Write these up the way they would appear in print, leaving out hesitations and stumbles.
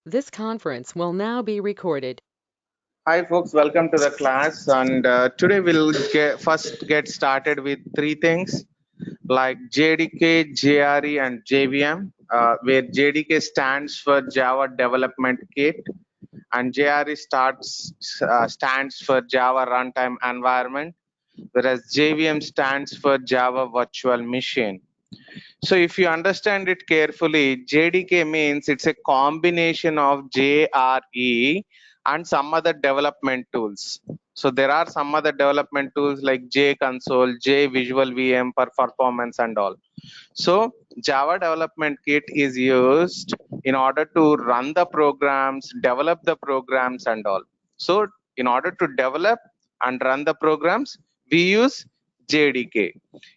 This conference will now be recorded. Hi folks, welcome to the class, and today we'll first get started with three things like JDK, JRE and JVM, where JDK stands for Java Development Kit and JRE stands for Java Runtime Environment, whereas JVM stands for Java Virtual Machine. So if you understand it carefully, JDK means it's a combination of JRE and some other development tools. So there are some other development tools like JConsole, JVisual VM for performance and all. So Java Development Kit is used in order to run the programs, develop the programs and all. So in order to develop and run the programs, we use JDK.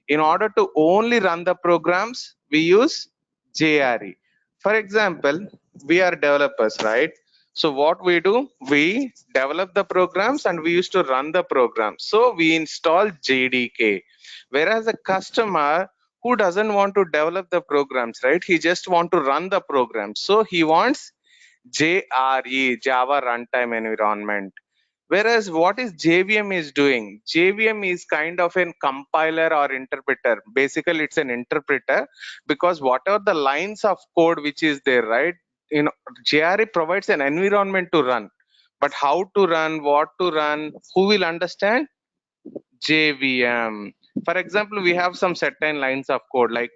In order to only run the programs, we use JRE. For example, we are developers, right? So what we do, we develop the programs and we used to run the programs. So we install JDK. Whereas a customer who doesn't want to develop the programs, right? He just want to run the program. So he wants JRE, Java Runtime Environment. Whereas what is JVM is doing? JVM is kind of a compiler or interpreter. Basically, it's an interpreter because whatever the lines of code which is there, right? JRE provides an environment to run. But how to run, what to run, who will understand? JVM. For example, we have some certain lines of code like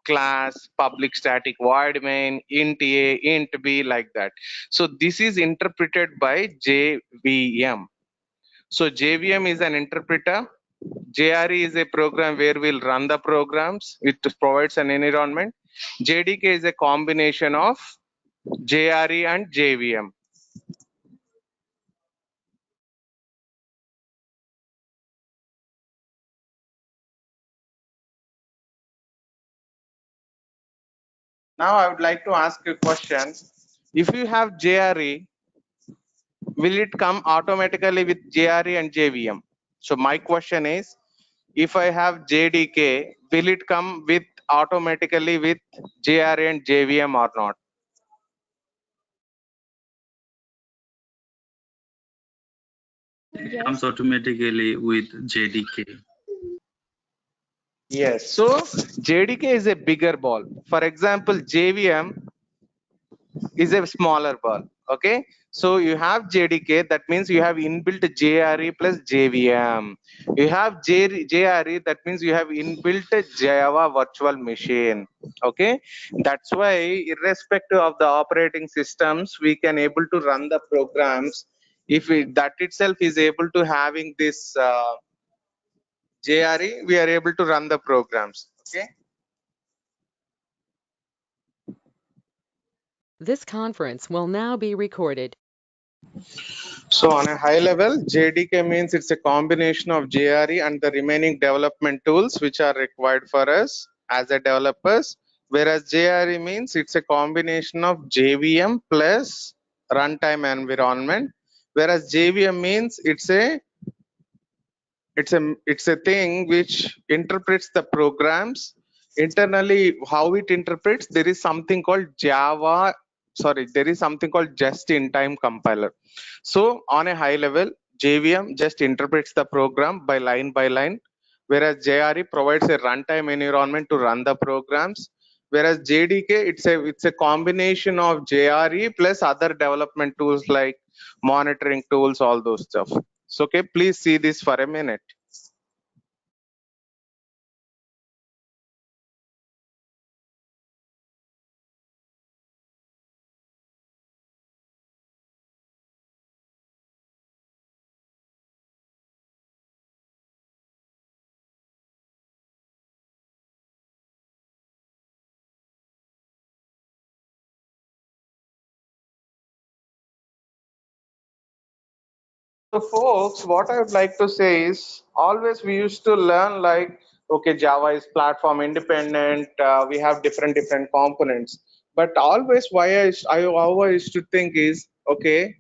class, public static void main, int A, int B, like that. So this is interpreted by JVM. So JVM is an interpreter. JRE is a program where we'll run the programs. It provides an environment. JDK is a combination of JRE and JVM. Now I would like to ask you a question. If you have JRE, will it come automatically with JRE and JVM? So my question is, if I have JDK, will it come with automatically with JRE and JVM or not? It comes automatically with JDK. Yes. So JDK is a bigger ball. For example, JVM is a smaller ball. Okay. So you have JDK, that means you have inbuilt JRE plus JVM. You have JRE, that means you have inbuilt Java virtual machine. Okay. That's why irrespective of the operating systems, we can able to run the programs. If that itself is able to having this JRE, we are able to run the programs. Okay. This conference will now be recorded. So on a high level, JDK means it's a combination of JRE and the remaining development tools which are required for us as a developers. Whereas JRE means it's a combination of JVM plus runtime environment. Whereas JVM means it's a thing which interprets the programs internally. How it interprets, there is something called there is something called just in time compiler. So on a high level, JVM just interprets the program by line, whereas JRE provides a runtime environment to run the programs. Whereas JDK, it's a combination of JRE plus other development tools like monitoring tools, all those stuff. So okay, please see this for a minute. So folks, what I would like to say is always we used to learn like, okay, Java is platform independent. We have different components. But always why I always used to think is, okay,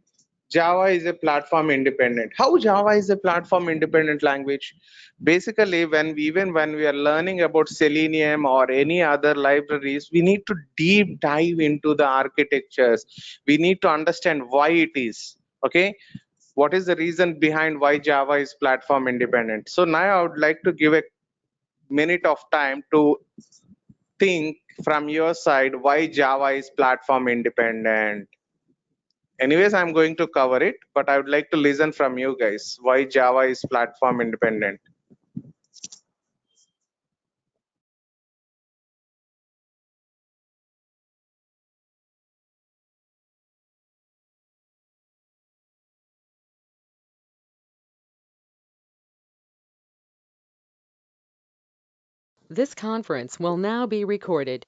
Java is a platform independent. How Java is a platform independent language? Basically, even when we are learning about Selenium or any other libraries, we need to deep dive into the architectures. We need to understand why it is. Okay, what is the reason behind why Java is platform independent? So now I would like to give a minute of time to think from your side why Java is platform independent. Anyways, I'm going to cover it, but I would like to listen from you guys why Java is platform independent. This conference will now be recorded.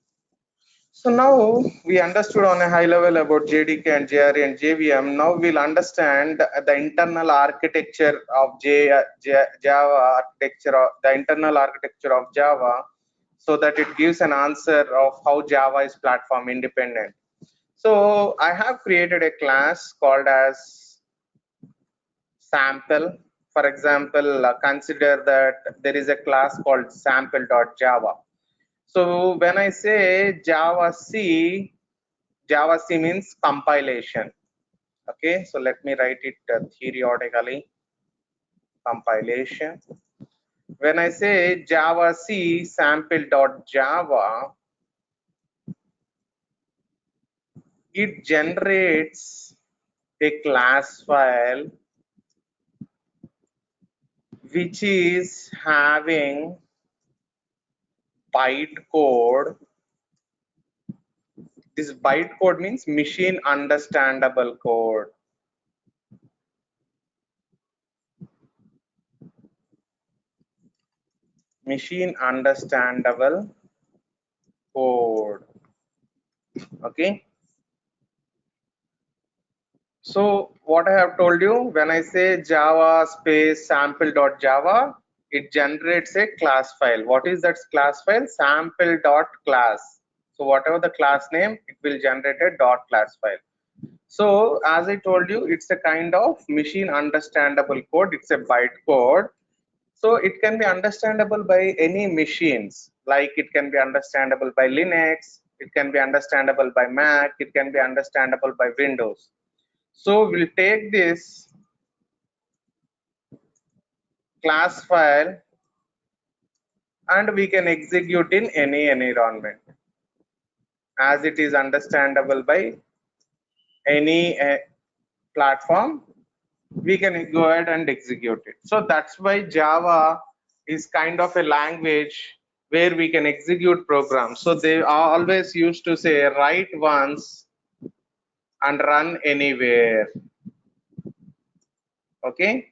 So now we understood on a high level about JDK and JRE and JVM. Now we'll understand the internal architecture of Java architecture, the internal architecture of Java, so that it gives an answer of how Java is platform independent. So I have created a class called as sample. For example, consider that there is a class called sample.java. So when I say Java C means compilation. Okay, so let me write it periodically. Compilation. When I say Java C sample.java, it generates a class file which is having bytecode. This bytecode means machine understandable code. Machine understandable code. Okay. So what I have told you, when I say Java space sample.java, it generates a class file. What is that class file? Sample.class. So whatever the class name, it will generate a dot class file. So as I told you, it's a kind of machine understandable code. It's a bytecode. So it can be understandable by any machines, like it can be understandable by Linux, it can be understandable by Mac, it can be understandable by Windows. So we'll take this class file and we can execute in any environment as it is understandable by any platform. We can go ahead and execute it. So that's why Java is kind of a language where we can execute programs. So they are always used to say write once and run anywhere. Okay.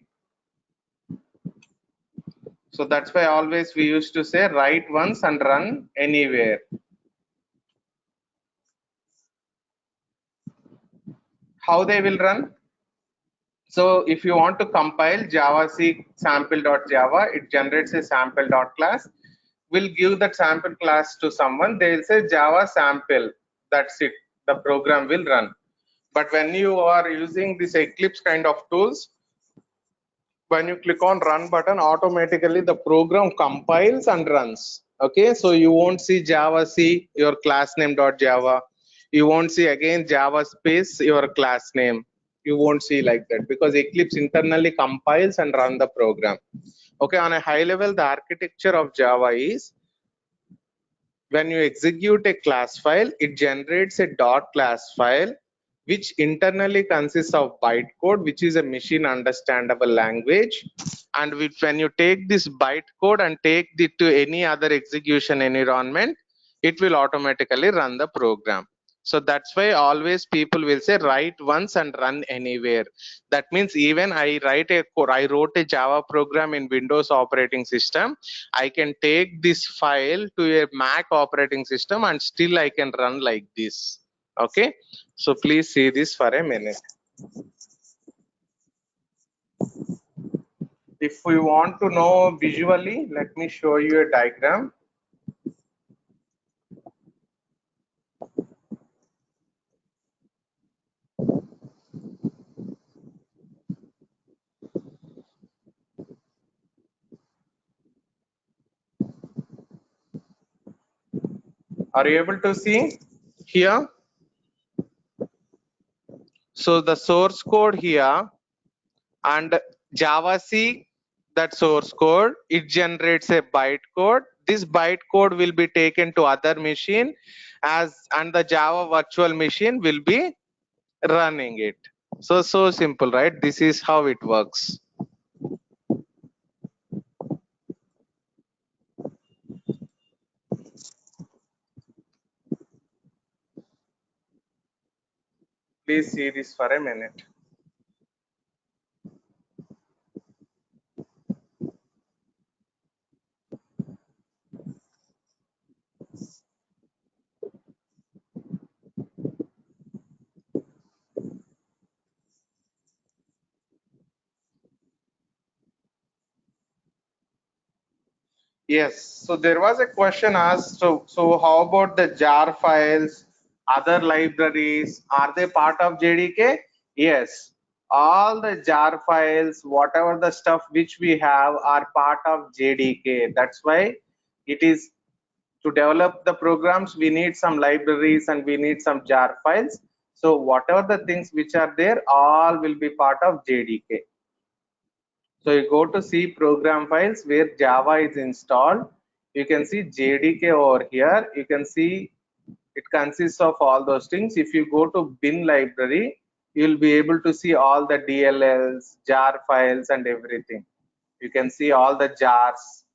So that's why always we used to say write once and run anywhere. How they will run? So if you want to compile Java C sample.java, it generates a sample.class. We'll give that sample class to someone. They'll say Java sample. That's it. The program will run. But when you are using this Eclipse kind of tools, when you click on run button, automatically the program compiles and runs. Okay, so you won't see Java C your class name.java. You won't see again Java space your class name. You won't see like that because Eclipse internally compiles and run the program. Okay, on a high level, the architecture of Java is when you execute a class file, it generates a dot class file which internally consists of bytecode, which is a machine understandable language. And when you take this bytecode and take it to any other execution environment, it will automatically run the program. So that's why always people will say write once and run anywhere. That means even I wrote a Java program in Windows operating system. I can take this file to a Mac operating system and still I can run like this. Okay. So please see this for a minute. If we want to know visually, let me show you a diagram. Are you able to see here? So the source code here and JavaC, that source code, it generates a bytecode. This bytecode will be taken to other machine and the Java virtual machine will be running it. So simple, right? This is how it works. Please see this for a minute. Yes, so there was a question asked, so how about the jar files, other libraries, are they part of JDK? Yes, all the jar files, whatever the stuff which we have are part of JDK. That's why it is, to develop the programs, we need some libraries and we need some jar files. So whatever the things which are there, all will be part of JDK. So you go to C program files where Java is installed. You can see JDK over here. You can see it consists of all those things. If you go to bin library, you'll be able to see all the DLLs, jar files and everything. You can see all the jars.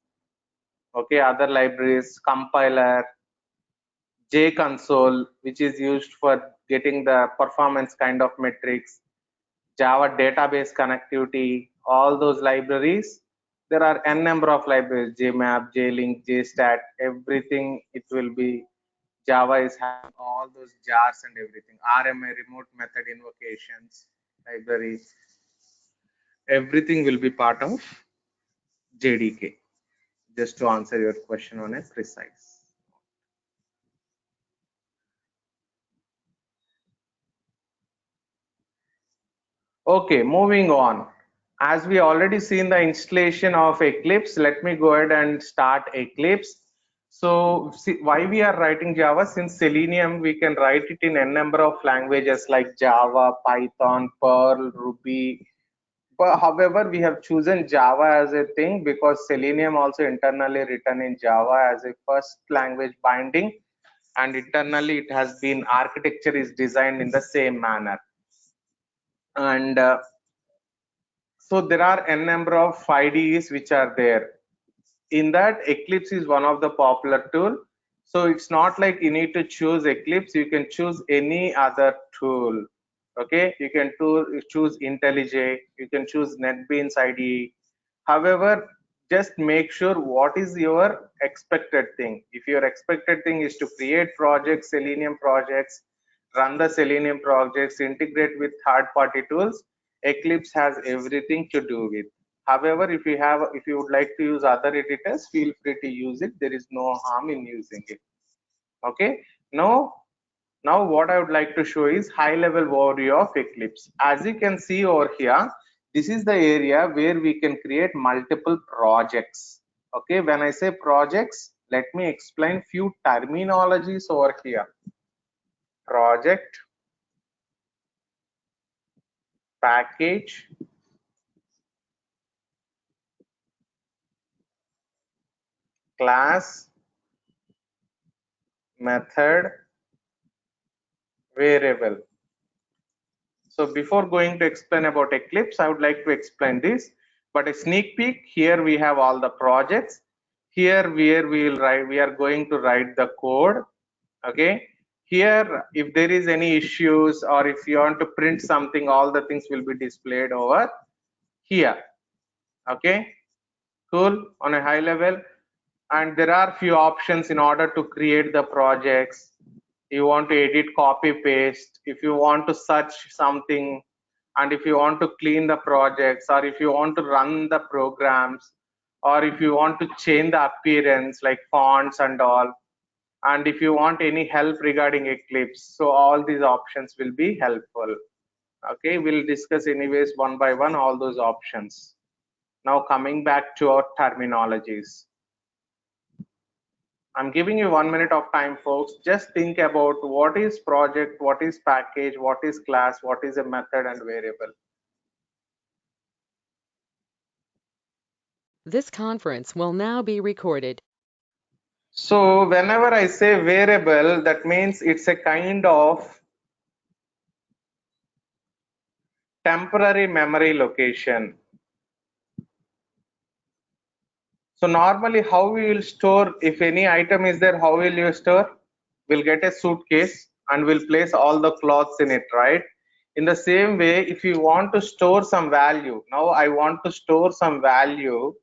Okay, other libraries, compiler, JConsole, which is used for getting the performance kind of metrics, Java database connectivity, all those libraries. There are n number of libraries, JMap, JLink, JStat, everything. It will be Java is having all those jars and everything. RMA, remote method invocations, library, everything will be part of JDK. Just to answer your question on a precise. Okay, moving on. As we already seen the installation of Eclipse, let me go ahead and start Eclipse. So see, why we are writing Java? Since Selenium, we can write it in n number of languages like Java, Python, Perl, Ruby. But however, we have chosen Java as a thing because Selenium also internally written in Java as a first language binding, and internally it has been, architecture is designed in the same manner. And so there are n number of IDEs which are there. In that, Eclipse is one of the popular tool. So it's not like you need to choose Eclipse. You can choose any other tool. Okay, you can choose IntelliJ. You can choose NetBeans IDE. However, just make sure what is your expected thing. If your expected thing is to create projects, Selenium projects, run the Selenium projects, integrate with third-party tools, Eclipse has everything to do with. However, if you would like to use other editors, feel free to use it. There is no harm in using it. Okay. Now what I would like to show is high level overview of Eclipse. As you can see over here, this is the area where we can create multiple projects. Okay. When I say projects, let me explain few terminologies over here. Project, package, class, method, variable. So before going to explain about Eclipse, I would like to explain this. But a sneak peek, here we have all the projects. Here we are going to write the code. Okay. Here, if there is any issues or if you want to print something, all the things will be displayed over here. Okay. Cool. On a high level. And there are few options in order to create the projects. You want to edit, copy, paste. If you want to search something, and if you want to clean the projects, or if you want to run the programs, or if you want to change the appearance like fonts and all, and if you want any help regarding Eclipse, so all these options will be helpful. Okay, we'll discuss anyways one by one all those options. Now coming back to our terminologies. I'm giving you 1 minute of time, folks. Just think about what is project, what is package, what is class, what is a method and variable. This conference will now be recorded. So whenever I say variable, that means it's a kind of temporary memory location. So normally how we will store, if any item is there, how will you store? We'll get a suitcase and we'll place all the clothes in it, right? In the same way, if you want to store some value, now I want to store some value,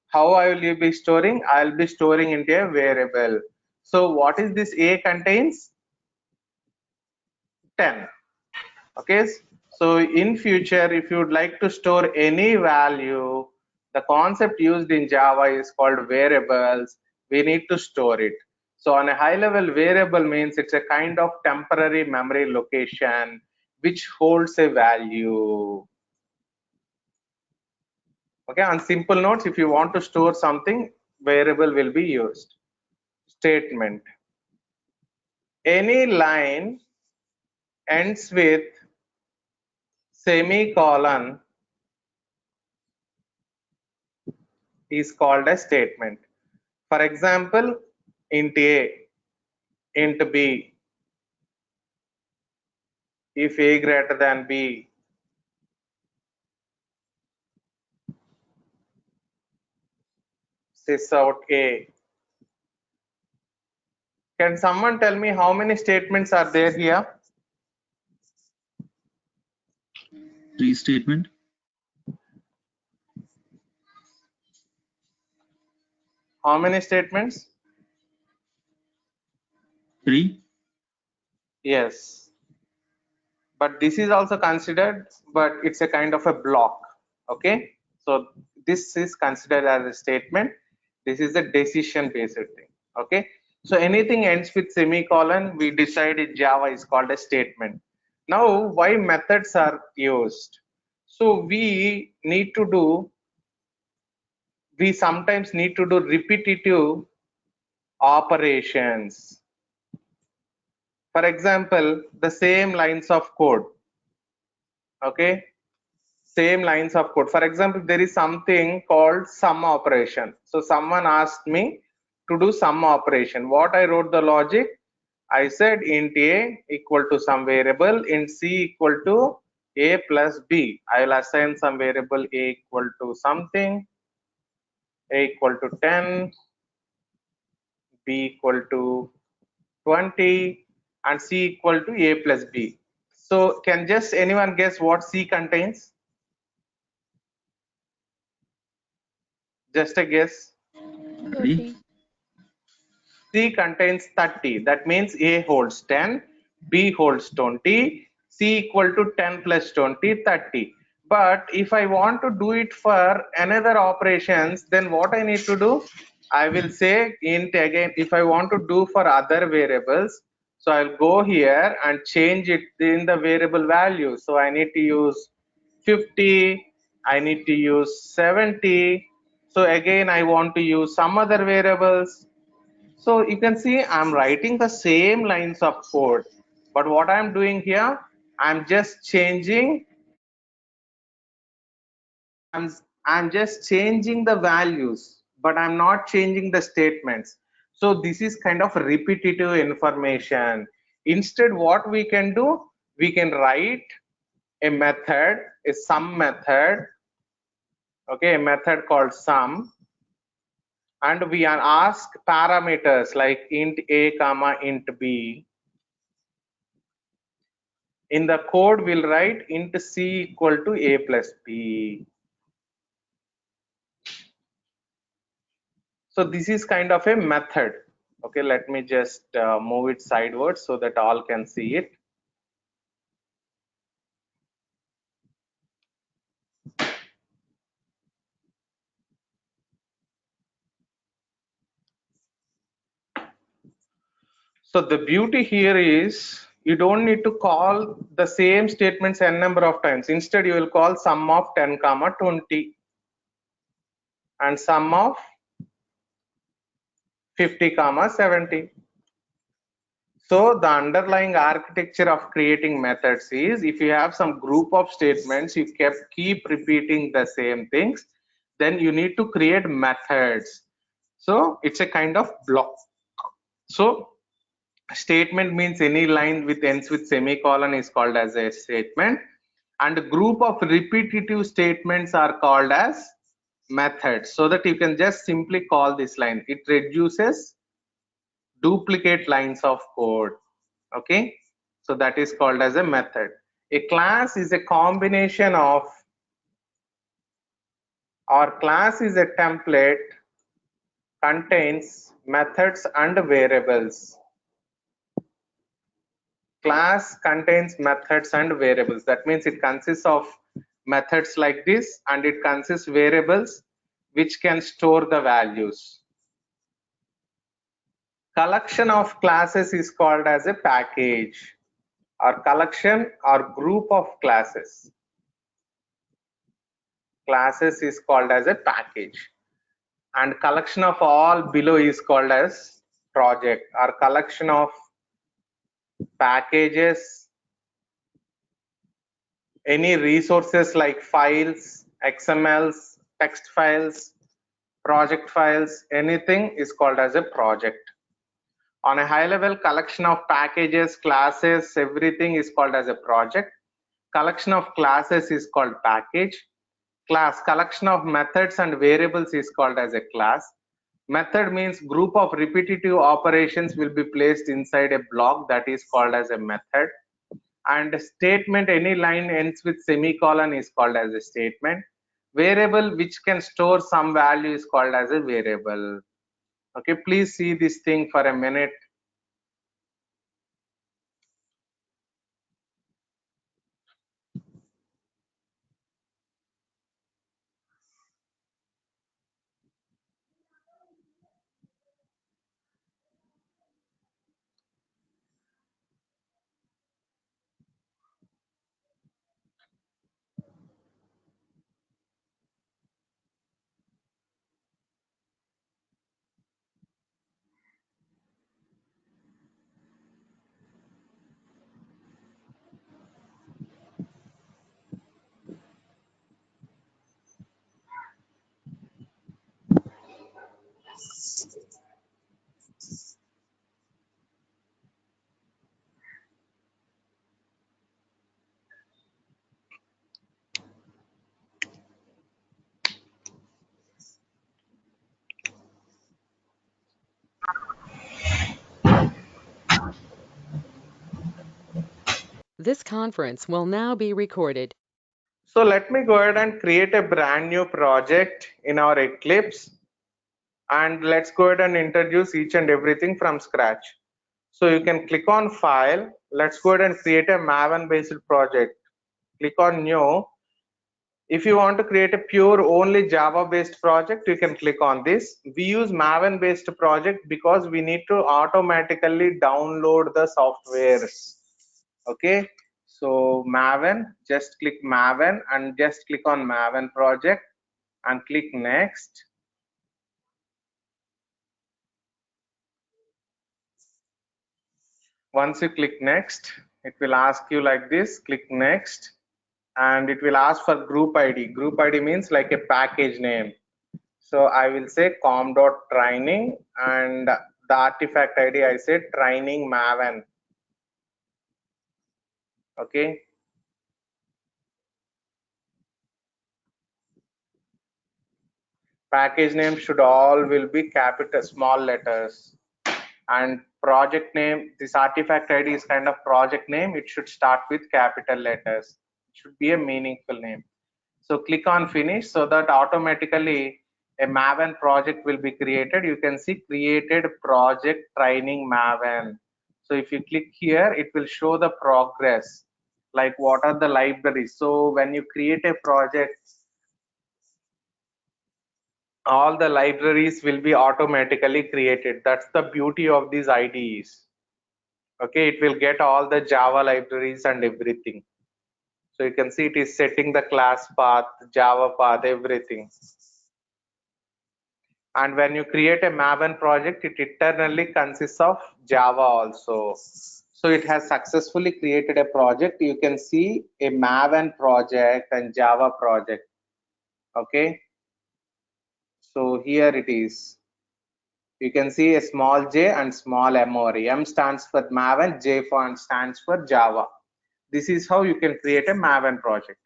how I will be storing? I'll be storing into a variable. So what is this A contains? 10. Okay, so in future, if you would like to store any value, the concept used in Java is called variables. We need to store it. So on a high level, variable means it's a kind of temporary memory location which holds a value. Okay, on simple notes, if you want to store something, variable will be used. Statement. Any line ends with semicolon is called a statement. For example, int A, int B, if A greater than B, sys out A. Can someone tell me how many statements are there here? 3 statement. How many statements? 3. Yes. But this is also considered, but it's a kind of a block. Okay. So this is considered as a statement. This is a decision based thing. Okay. So anything ends with semicolon, we decide in Java is called a statement. Now, why methods are used? So we sometimes need to do repetitive operations. For example, the same lines of code. Okay, same lines of code. For example, there is something called sum operation. So someone asked me to do sum operation. What I wrote the logic, I said int A equal to some variable, int C equal to A plus B. I will assign some variable A equal to something, A equal to 10, B equal to 20, and C equal to A plus B. So can just anyone guess what C contains? Just a guess. 30. C contains 30. That means A holds 10, B holds 20, C equal to 10 plus 20, 30. But if I want to do it for another operations, then what I need to do? I will say int again. If I want to do for other variables, so I'll go here and change it in the variable value. So I need to use 50, I need to use 70. So again, I want to use some other variables. So you can see I'm writing the same lines of code, but what I'm doing here, I'm just changing, I'm just changing the values, but I'm not changing the statements. So this is kind of repetitive information. Instead, what we can do, we can write a method, a sum method, okay, a method called sum, and we are ask parameters like int A comma int B. In the code, we'll write int C equal to A plus B. So this is kind of a method. Okay, let me just move it sideways so that all can see it. So the beauty here is you don't need to call the same statements n number of times. Instead, you will call sum of 10 comma 20 and sum of 50 comma 70. So the underlying architecture of creating methods is, if you have some group of statements, you keep repeating the same things, then you need to create methods. So it's a kind of block. So statement means any line with ends with semicolon is called as a statement, and a group of repetitive statements are called as methods. So that you can just simply call this line, it reduces duplicate lines of code. Okay, so that is called as a method. A class is a combination of, or class is a template, contains methods and variables. Class contains methods and variables. That means it consists of methods like this, and it consists variables which can store the values. Collection of classes is called as a package, or collection or group of classes. Classes is called as a package, and collection of all below is called as project, or collection of packages, any resources like files, XMLs, text files, project files, anything is called as a project. On a high level, collection of packages, classes, everything is called as a project. Collection of classes is called package. Class, collection of methods and variables is called as a class. Method means group of repetitive operations will be placed inside a block, that is called as a method. And statement, any line ends with semicolon is called as a statement. Variable which can store some value is called as a variable. Okay, please see this thing for a minute. This conference will now be recorded. So let me go ahead and create a brand new project in our Eclipse, and let's go ahead and introduce each and everything from scratch. So you can click on file. Let's go ahead and create a Maven based project. Click on new. If you want to create a pure only Java based project, you can click on this. We use Maven based project because we need to automatically download the software. Okay, so Maven, just click Maven and just click on Maven project and click next. Once you click next, it will ask you like this, click next, and it will ask for group ID. Group ID means like a package name. So I will say com.training, and the artifact ID I said training Maven. Okay. Package name should all will be capital small letters, and project name, this artifact ID is kind of project name, it should start with capital letters, it should be a meaningful name. So click on finish, so that automatically a Maven project will be created. You can see created project training Maven. So if you click here, it will show the progress, like what are the libraries. So when you create a project, all the libraries will be automatically created. That's the beauty of these IDEs. Okay, it will get all the Java libraries and everything. So you can see it is setting the class path, Java path, everything. And when you create a Maven project, it internally consists of Java also. So it has successfully created a project. You can see a Maven project and Java project. Okay. So here it is. You can see a small j and small memory. M stands for Maven, J stands for Java. This is how you can create a Maven project.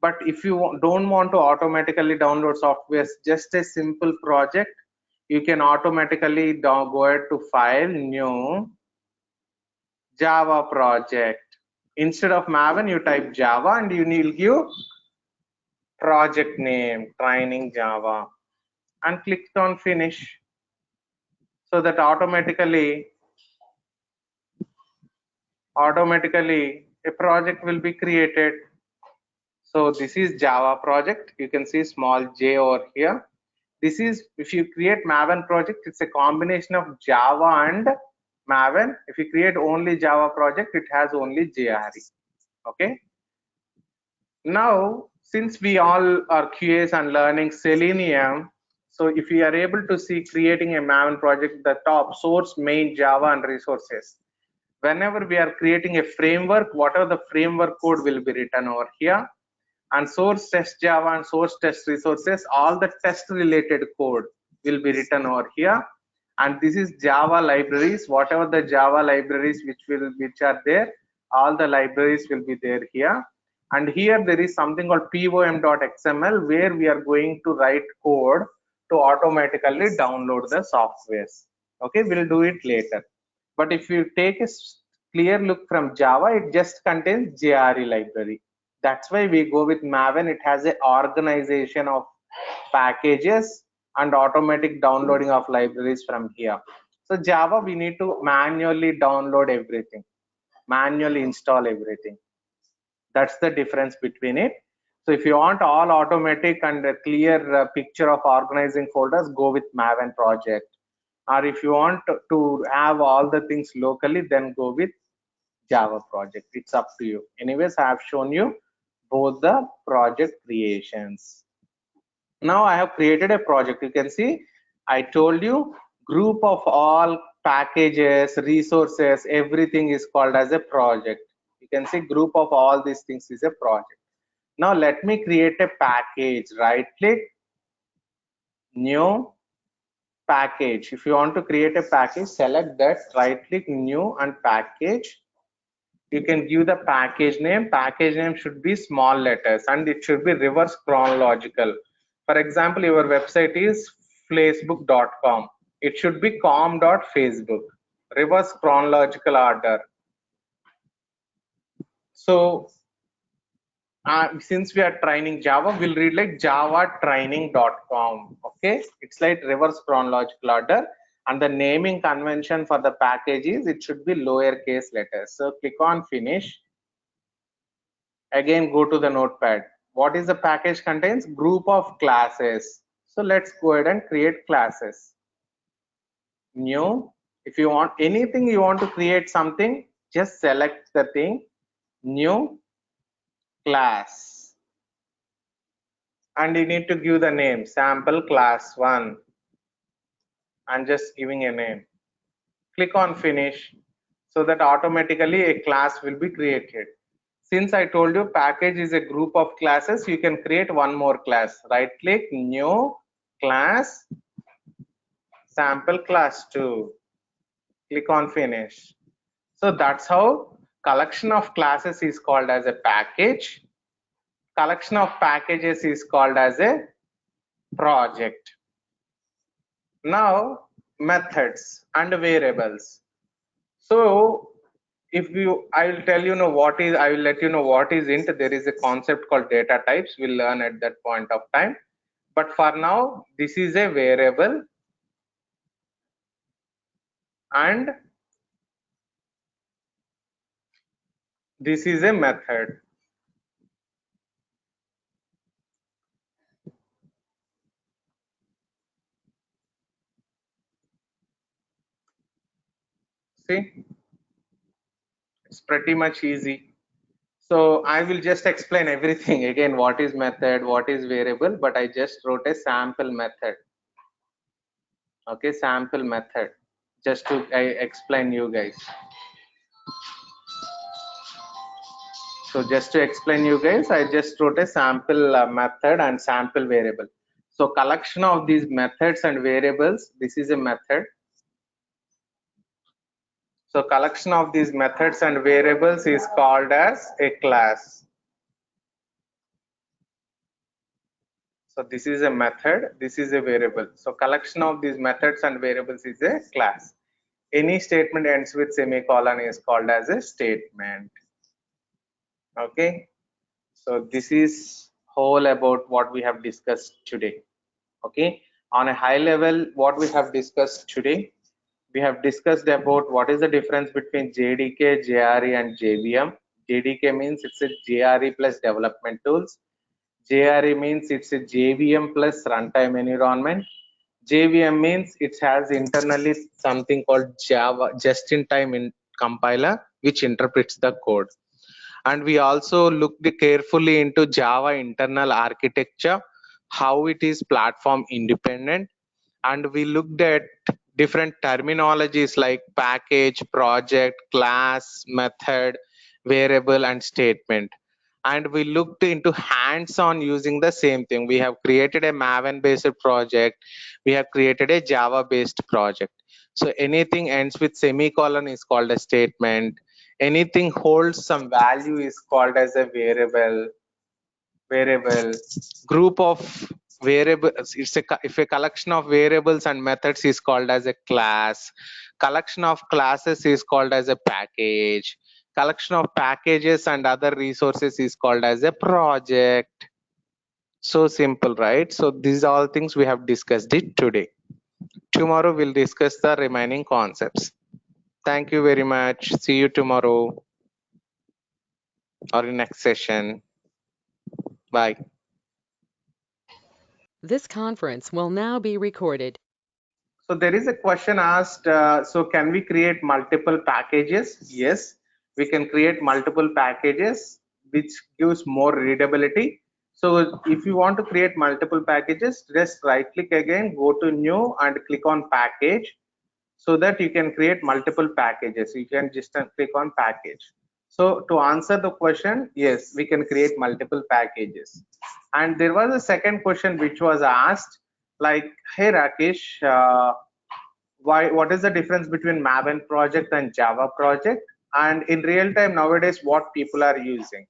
But if you don't want to automatically download software, just a simple project, you can automatically go ahead to file, new Java project. Instead of Maven, you type Java and you will give project name, training Java, and click on finish. So that automatically a project will be created. So this is Java project. You can see small j over here. This is, if you create Maven project, it's a combination of Java and Maven. If you create only Java project, it has only JRE. Okay. Now, since we all are QAs and learning Selenium, so if we are able to see creating a Maven project, the top source, main, Java, and resources. Whenever we are creating a framework, whatever the framework code will be written over here, and source test Java and source test resources, all the test related code will be written over here. And this is Java libraries, whatever the Java libraries which are there, all the libraries will be there here. And here there is something called pom.xml where we are going to write code to automatically download the softwares. Okay, we'll do it later. But if you take a clear look from Java, it just contains JRE library. That's why we go with Maven. It has an organization of packages and automatic downloading of libraries from here. So Java, we need to manually download everything, manually install everything. That's the difference between it. So if you want all automatic and a clear picture of organizing folders, go with Maven project. Or if you want to have all the things locally, then go with Java project. It's up to you. Anyways, I have shown you both the project creations. Now I have created a project. You can see I told you group of all packages, resources, everything is called as a project. You can see group of all these things is a project. Now let me create a package. Right click, new package. If you want to create a package, select that, right click, new and package. You can give the package name. Package name should be small letters and it should be reverse chronological. For example, your website is facebook.com. It should be com.facebook, reverse chronological order. So since we are training Java, we'll read like javatraining.com. Okay, it's like reverse chronological order. And the naming convention for the package is it should be lowercase letters. So click on finish. Again, go to the notepad. What is the package contains? Group of classes. So let's go ahead and create classes. New. If you want anything, you want to create something, just select the thing. New class. And you need to give the name, sample class 1. And just giving a name. Click on finish so that automatically a class will be created. Since I told you package is a group of classes, you can create one more class. Right click, new class, sample class 2. Click on finish. So that's how collection of classes is called as a package. Collection of packages is called as a project. Now methods and variables. So if you, I will tell you know what is, I will let you know what is int. There is a concept called data types. We'll learn at that point of time. But for now, this is a variable and this is a method. See, it's pretty much easy. So I will just explain everything again, what is method, what is variable, but I just wrote a sample method. Okay, sample method. Just to explain you guys. So just to explain you guys, I just wrote a sample method and sample variable. So collection of these methods and variables, this is a method. So collection of these methods and variables is called as a class. So this is a method, this is a variable. So collection of these methods and variables is a class. Any statement ends with semicolon is called as a statement. Okay. So this is whole about what we have discussed today. Okay. On a high level, what we have discussed today, we have discussed about what is the difference between JDK, JRE and JVM. JDK means it's a JRE plus development tools. JRE means it's a JVM plus runtime environment. JVM means it has internally something called Java just-in-time compiler, which interprets the code. And we also looked carefully into Java internal architecture, how it is platform independent, and we looked at different terminologies like package, project, class, method, variable, and statement. And we looked into hands-on using the same thing. We have created a Maven based project, we have created a Java based project. So anything ends with semicolon is called a statement, anything holds some value is called as a variable. Group of variables, if a collection of variables and methods is called as a class, collection of classes is called as a package, collection of packages and other resources is called as a project. So simple, right? So these are all things we have discussed it today. Tomorrow we'll discuss the remaining concepts. Thank you very much. See you tomorrow or in next session. Bye. This conference will now be recorded. So there is a question asked, so can we create multiple packages? Yes, we can create multiple packages, which gives more readability. So if you want to create multiple packages, just right click again, go to new and click on package, so that you can create multiple packages. You can just click on package. So to answer the question, yes, we can create multiple packages. And there was a second question which was asked, like, hey Rakesh, what is the difference between Maven project and Java project? And in real time nowadays, what people are using?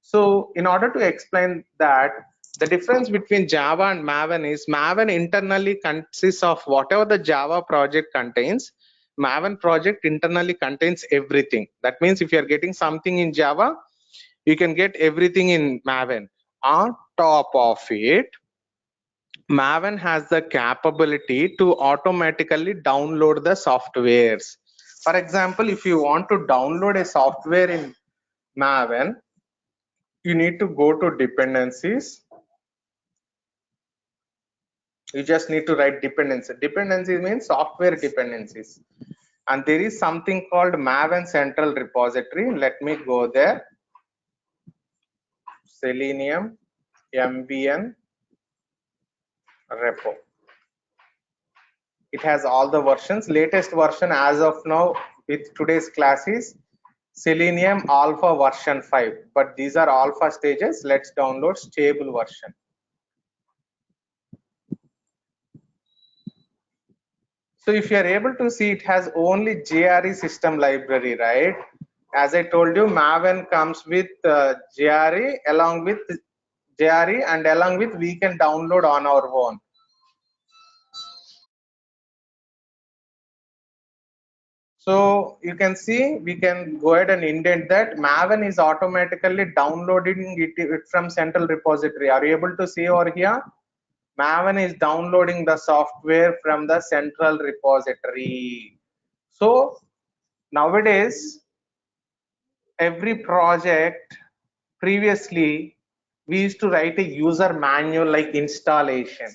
So in order to explain that, the difference between Java and Maven is Maven internally consists of whatever the Java project contains. Maven project internally contains everything. That means if you are getting something in Java, you can get everything in Maven. On top of it, Maven has the capability to automatically download the softwares. For example, if you want to download a software in Maven, you need to go to dependencies. You just need to write dependency. Dependency means software dependencies. And there is something called Maven Central Repository. Let me go there. Selenium MVN repo. It has all the versions. Latest version as of now with today's class is Selenium Alpha version 5. But these are alpha stages. Let's download stable version. So if you are able to see, it has only JRE system library, right? As I told you, Maven comes with JRE along with JRE, and along with we can download on our own. So you can see, we can go ahead and indent that Maven is automatically downloading it from central repository. Are you able to see over here? Maven is downloading the software from the central repository. So nowadays, every project, previously we used to write a user manual like installation,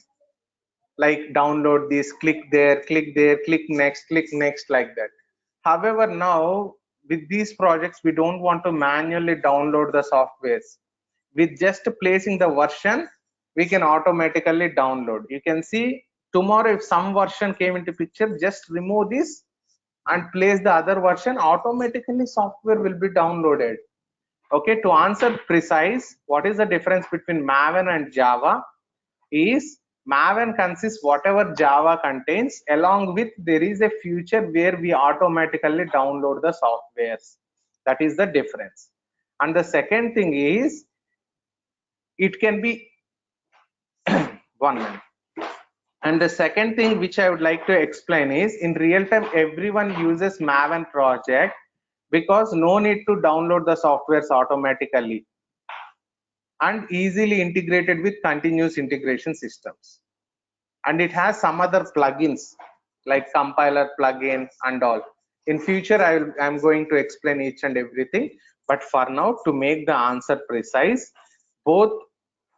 like download this, click there, click there, click next, like that. However, now with these projects, we don't want to manually download the softwares. With just placing the version, we can automatically download. You can see Tomorrow, if some version came into picture, just remove this and place the other version. Automatically, software will be downloaded. Okay, to answer precise, what is the difference between Maven and Java? Is Maven consists whatever Java contains, along with there is a feature where we automatically download the softwares. That is the difference. And the second thing is, it can be 1 minute. And the second thing which I would like to explain is, in real time, everyone uses Maven project because no need to download the softwares automatically and easily integrated with continuous integration systems. And it has some other plugins like compiler plugin and all. In future, I'm going to explain each and everything. But for now, to make the answer precise, both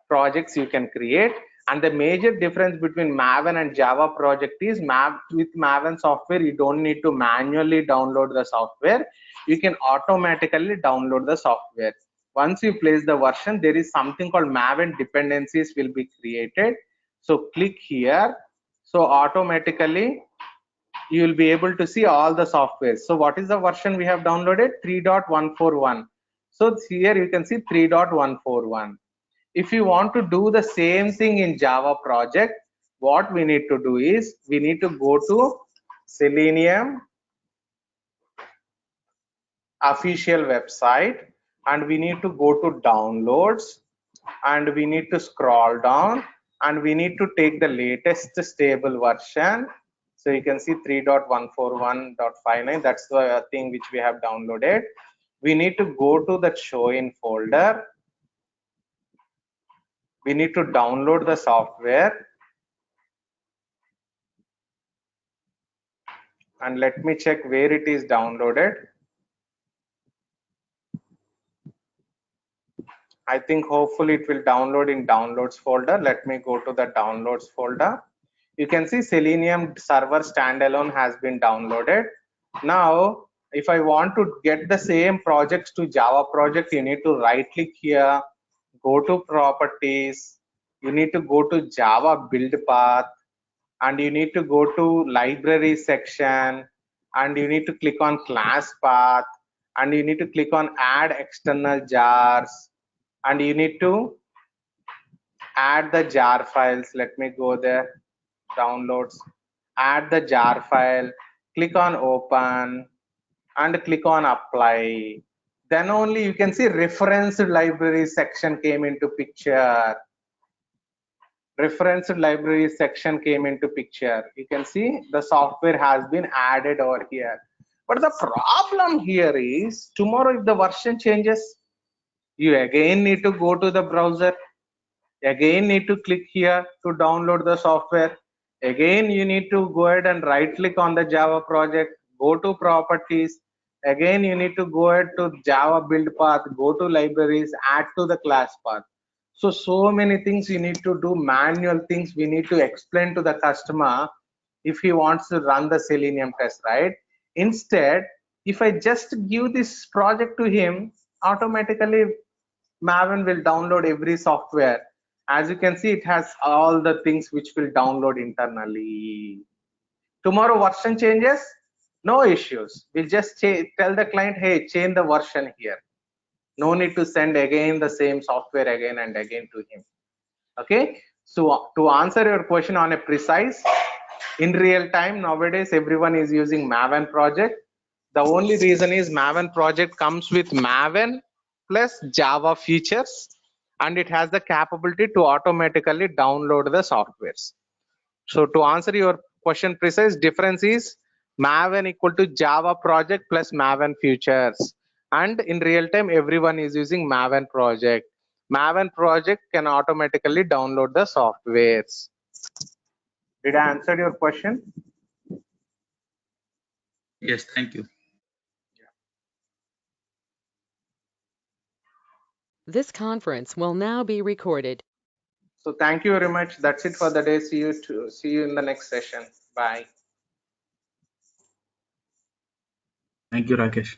projects you can create. And the major difference between Maven and Java project is with Maven software, you don't need to manually download the software. You can automatically download the software. Once you place the version, there is something called Maven dependencies will be created. So click here. So automatically you will be able to see all the software. So what is the version we have downloaded? 3.141. So here you can see 3.141. If you want to do the same thing in Java project, what we need to do is we need to go to Selenium official website and we need to go to downloads and we need to scroll down and we need to take the latest stable version. So you can see 3.141.59. that's the thing which we have downloaded. We need to go to the show in folder. We need to download the software and let me check where it is downloaded. I think hopefully it will download in downloads folder. Let me go to the downloads folder. You can see Selenium server standalone has been downloaded. Now, if I want to get the same projects to Java project, you need to right click here, go to properties, you need to go to Java build path, and you need to go to library section, and you need to click on class path, and you need to click on add external jars, and you need to add the jar files. Let me go there, downloads, add the jar file, click on open and click on apply. Then only you can see reference library section came into picture. Reference library section came into picture. You can see the software has been added over here. But the problem here is, tomorrow if the version changes, you again need to go to the browser, again need to click here to download the software. Again you need to go ahead and right click on the Java project, go to properties. Again you need to go ahead to Java build path, go to libraries, add to the class path. So many things you need to do, manual things we need to explain to the customer if he wants to run the Selenium test, right? Instead, if I just give this project to him, automatically Maven will download every software. As you can see, it has all the things which will download internally. Tomorrow version changes, no issues. We'll just tell the client, hey, change the version here. No need to send again the same software again and again to him. Okay, so to answer your question on a precise, in real time nowadays everyone is using Maven project. The only reason is Maven project comes with Maven plus Java features and it has the capability to automatically download the softwares. So to answer your question precise, difference is Maven equal to Java project plus Maven features, and in real time everyone is using Maven project. Maven project can automatically download the softwares. Did I answer your question? Yes, thank you. This conference will now be recorded. So thank you very much. That's it for the day. See you in the next session. Bye. Thank you, Rakesh.